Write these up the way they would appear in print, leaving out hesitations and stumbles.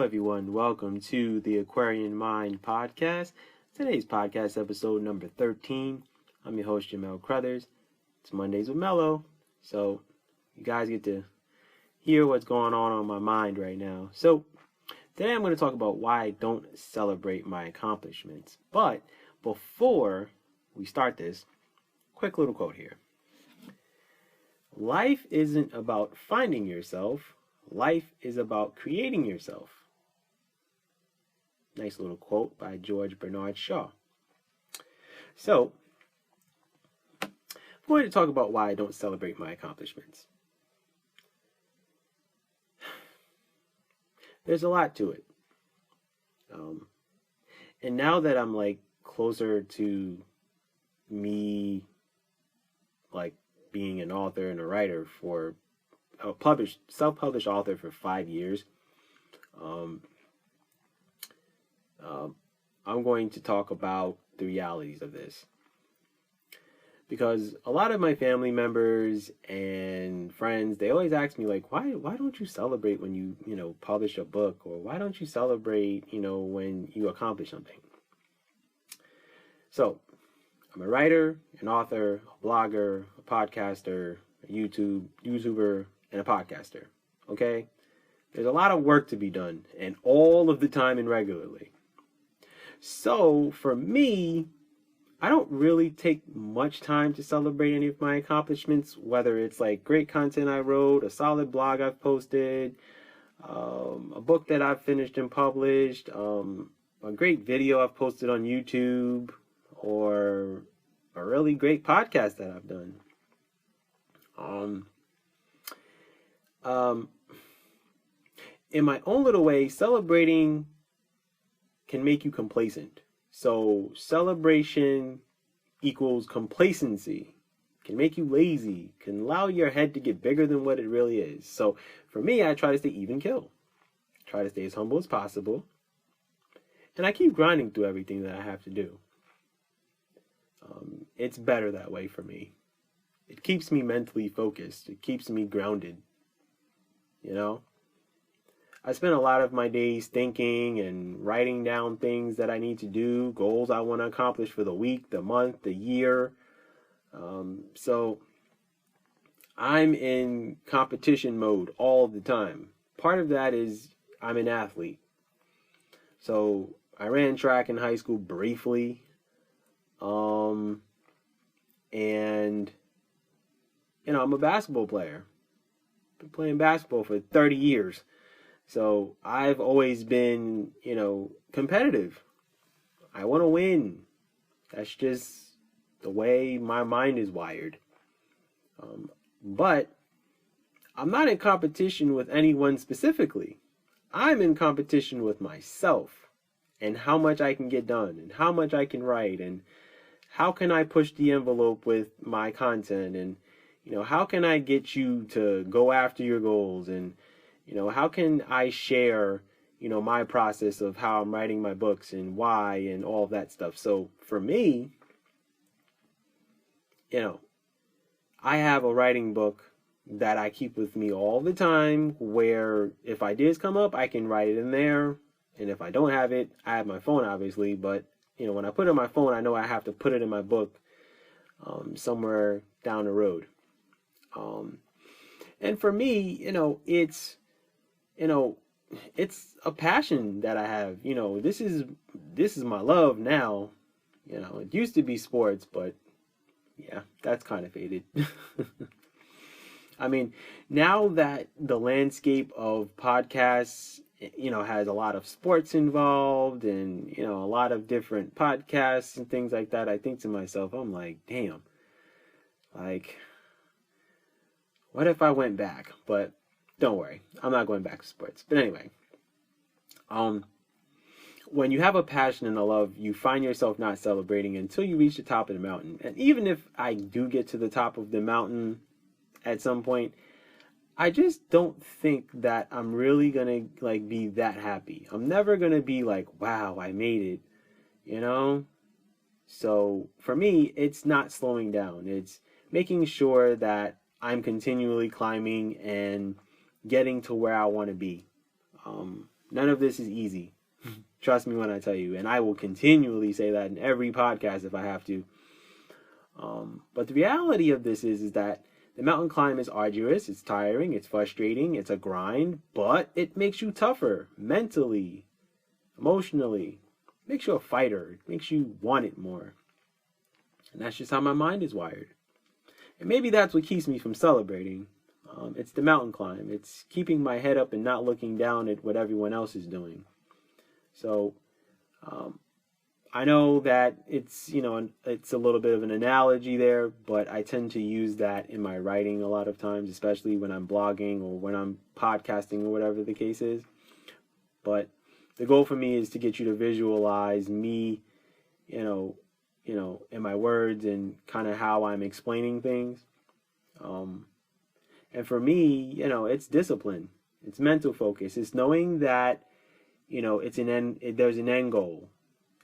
everyone. Welcome to the Aquarian Mind Podcast. Today's podcast episode number 13. I'm your host, Jamel Crothers. It's Mondays with Mello. So, you guys get to hear what's going on my mind right now. So, today I'm going to talk about why I don't celebrate my accomplishments. But, before we start this, quick little quote here. Life isn't about finding yourself. Life is about creating yourself. Nice little quote by George Bernard Shaw. So, I'm going to talk about why I don't celebrate my accomplishments. There's a lot to it. And now that I'm closer to me being an author and a writer for a self-published author for 5 years, I'm going to talk about the realities of this. Because a lot of my family members and friends, they always ask me why don't you celebrate when you publish a book, or why don't you celebrate, when you accomplish something? So, I'm a writer, an author, a blogger, a podcaster, a YouTuber, and a podcaster. Okay? There's a lot of work to be done, and all of the time and regularly. So, for me, I don't really take much time to celebrate any of my accomplishments, whether it's great content I wrote, a solid blog I've posted, a book that I've finished and published, a great video I've posted on YouTube, or a really great podcast that I've done. In my own little way, celebrating can make you complacent. So celebration equals complacency, can make you lazy, can allow your head to get bigger than what it really is. So for me, I try to stay even keel. Try to stay as humble as possible. And I keep grinding through everything that I have to do. It's better that way for me. It keeps me mentally focused. It keeps me grounded. I spend a lot of my days thinking and writing down things that I need to do, goals I want to accomplish for the week, the month, the year. So I'm in competition mode all the time. Part of that is I'm an athlete. So I ran track in high school briefly. And I'm a basketball player. Been playing basketball for 30 years. So I've always been, competitive. I want to win. That's just the way my mind is wired. But I'm not in competition with anyone specifically. I'm in competition with myself and how much I can get done and how much I can write and how can I push the envelope with my content and, how can I get you to go after your goals and, how can I share, my process of how I'm writing my books and why and all of that stuff. So for me, I have a writing book that I keep with me all the time where if ideas come up, I can write it in there. And if I don't have it, I have my phone, obviously. But, when I put it in my phone, I know I have to put it in my book somewhere down the road. And for me, it's a passion that I have. This is my love now. It used to be sports, but yeah, that's kind of faded. I mean, now that the landscape of podcasts, has a lot of sports involved and, a lot of different podcasts and things like that, I think to myself, I'm like, damn, what if I went back? But don't worry, I'm not going back to sports. But anyway, when you have a passion and a love, you find yourself not celebrating until you reach the top of the mountain. And even if I do get to the top of the mountain at some point, I just don't think that I'm really gonna be that happy. I'm never gonna be wow, I made it, So for me, it's not slowing down. It's making sure that I'm continually climbing and getting to where I want to be. None of this is easy. Trust me when I tell you. And I will continually say that in every podcast if I have to. But the reality of this is that the mountain climb is arduous, it's tiring, it's frustrating, it's a grind, but it makes you tougher mentally, emotionally. It makes you a fighter. It makes you want it more. And that's just how my mind is wired. And maybe that's what keeps me from celebrating. It's the mountain climb. It's keeping my head up and not looking down at what everyone else is doing. So, I know that it's a little bit of an analogy there, but I tend to use that in my writing a lot of times, especially when I'm blogging or when I'm podcasting or whatever the case is. But the goal for me is to get you to visualize me, in my words and kind of how I'm explaining things. And for me, it's discipline. It's mental focus. It's knowing that, there's an end goal,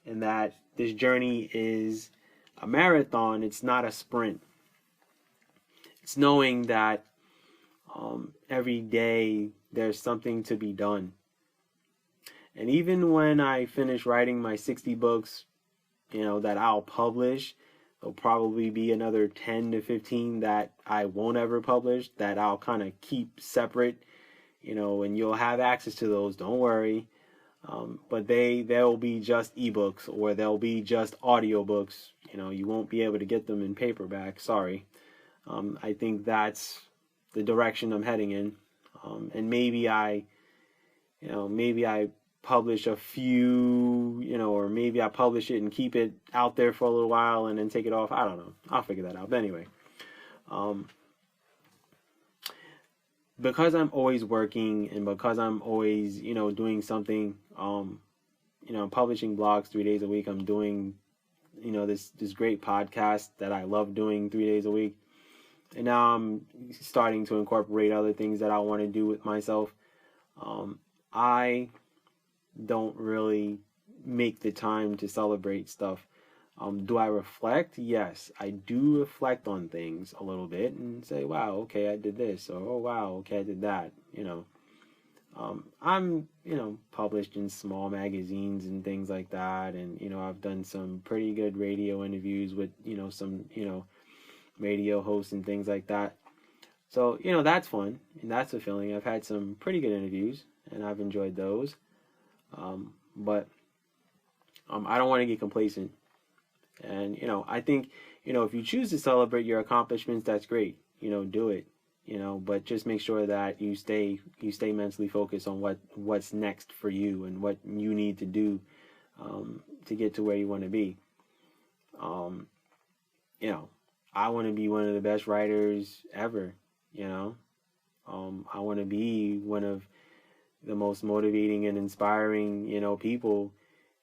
and that this journey is a marathon. It's not a sprint. It's knowing that every day there's something to be done. And even when I finish writing my 60 books, that I'll publish, there'll probably be another 10 to 15 that I won't ever publish, that I'll kind of keep separate, and you'll have access to those. Don't worry. But they'll be just ebooks, or they'll be just audiobooks. You won't be able to get them in paperback. Sorry. I think that's the direction I'm heading in. And maybe I publish a few, or maybe I publish it and keep it out there for a little while and then take it off. I don't know. I'll figure that out. But anyway, because I'm always working and because I'm always, doing something, I'm publishing blogs 3 days a week. I'm doing, this great podcast that I love doing 3 days a week. And now I'm starting to incorporate other things that I want to do with myself. I don't really make the time to celebrate stuff. Do I reflect? Yes, I do reflect on things a little bit and say, wow, okay, I did this, or oh wow, okay, I did that. I'm published in small magazines and things like that, and I've done some pretty good radio interviews with some radio hosts and things like that. So that's fun and that's fulfilling. I've had some pretty good interviews and I've enjoyed those. But I don't want to get complacent. And, I think, if you choose to celebrate your accomplishments, that's great. Do it, but just make sure that you stay mentally focused on what's next for you and what you need to do, to get to where you want to be. I want to be one of the best writers ever, I want to be one of the most motivating and inspiring, people,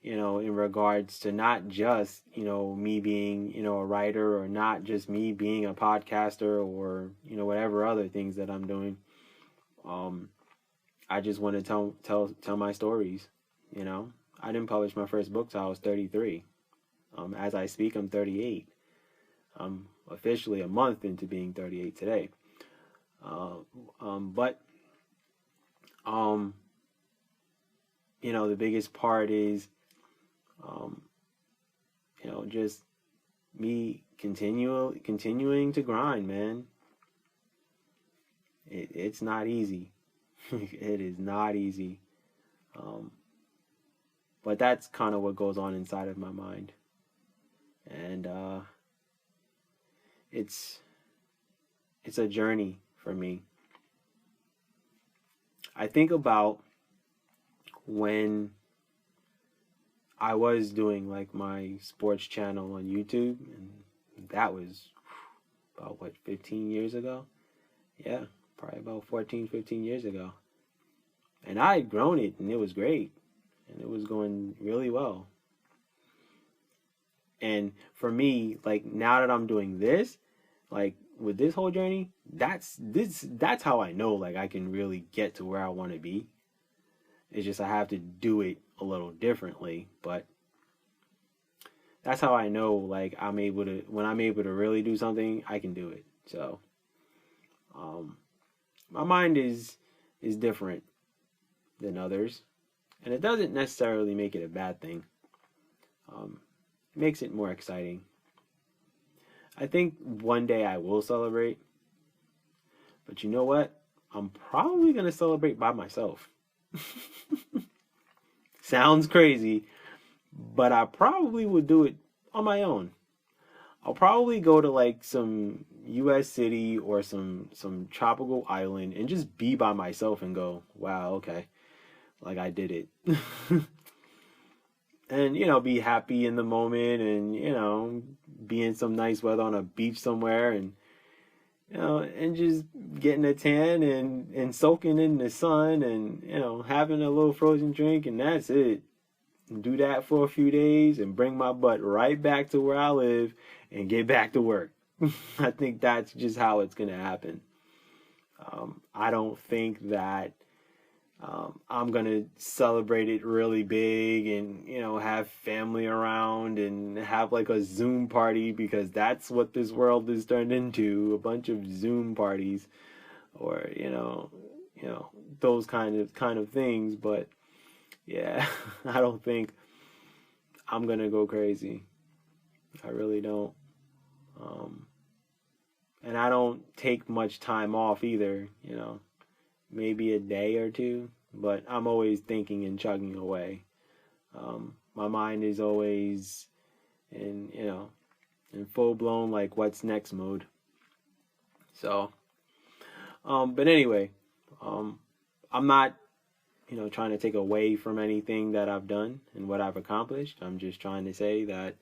in regards to not just, me being, a writer, or not just me being a podcaster, or, whatever other things that I'm doing. I just want to tell my stories, I didn't publish my first book till I was 33. As I speak, I'm 38. I'm officially a month into being 38 today. But the biggest part is, just me continuing to grind, man. It's not easy. It is not easy. But that's kind of what goes on inside of my mind. And it's a journey for me. I think about when I was doing like my sports channel on YouTube, and that was about 15 years ago? Yeah, probably about 14, 15 years ago. And I had grown it, and it was great, and it was going really well. And for me, like, now that I'm doing this, like with this whole journey, that's how I know, like, I can really get to where I want to be. It's just I have to do it a little differently, but that's how I know, like, when I'm able to really do something, I can do it. So my mind is different than others. And it doesn't necessarily make it a bad thing. It makes it more exciting. I think one day I will celebrate. But you know what? I'm probably going to celebrate by myself. Sounds crazy, but I probably would do it on my own. I'll probably go to like some US city or some tropical island and just be by myself and go, "Wow, okay. Like I did it." And be happy in the moment, and be in some nice weather on a beach somewhere, and and just getting a tan and soaking in the sun, and having a little frozen drink, and that's it. Do that for a few days and bring my butt right back to where I live and get back to work. I think that's just how it's going to happen. I don't think that I'm going to celebrate it really big and, have family around and have like a Zoom party, because that's what this world has turned into, a bunch of Zoom parties, or, those kind of things. But yeah, I don't think I'm going to go crazy. I really don't. And I don't take much time off either, maybe a day or two, but I'm always thinking and chugging away. My mind is always in, in full blown, like, what's next mode. So, but anyway, I'm not, trying to take away from anything that I've done and what I've accomplished. I'm just trying to say that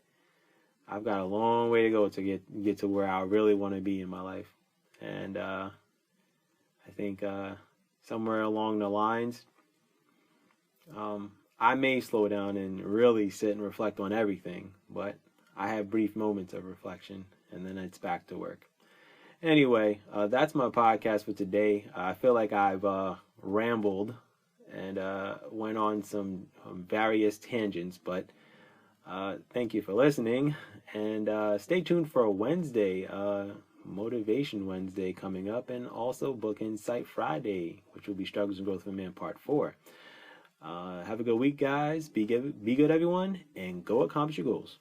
I've got a long way to go to get to where I really want to be in my life. And I think somewhere along the lines, I may slow down and really sit and reflect on everything, but I have brief moments of reflection, and then it's back to work. Anyway, that's my podcast for today. I feel like I've rambled and went on some various tangents, but thank you for listening, and stay tuned for Wednesday, Motivation Wednesday coming up, and also Book Insight Friday, which will be Struggles and Growth of a Man Part 4. Have a good week, guys. Be good, everyone, and go accomplish your goals.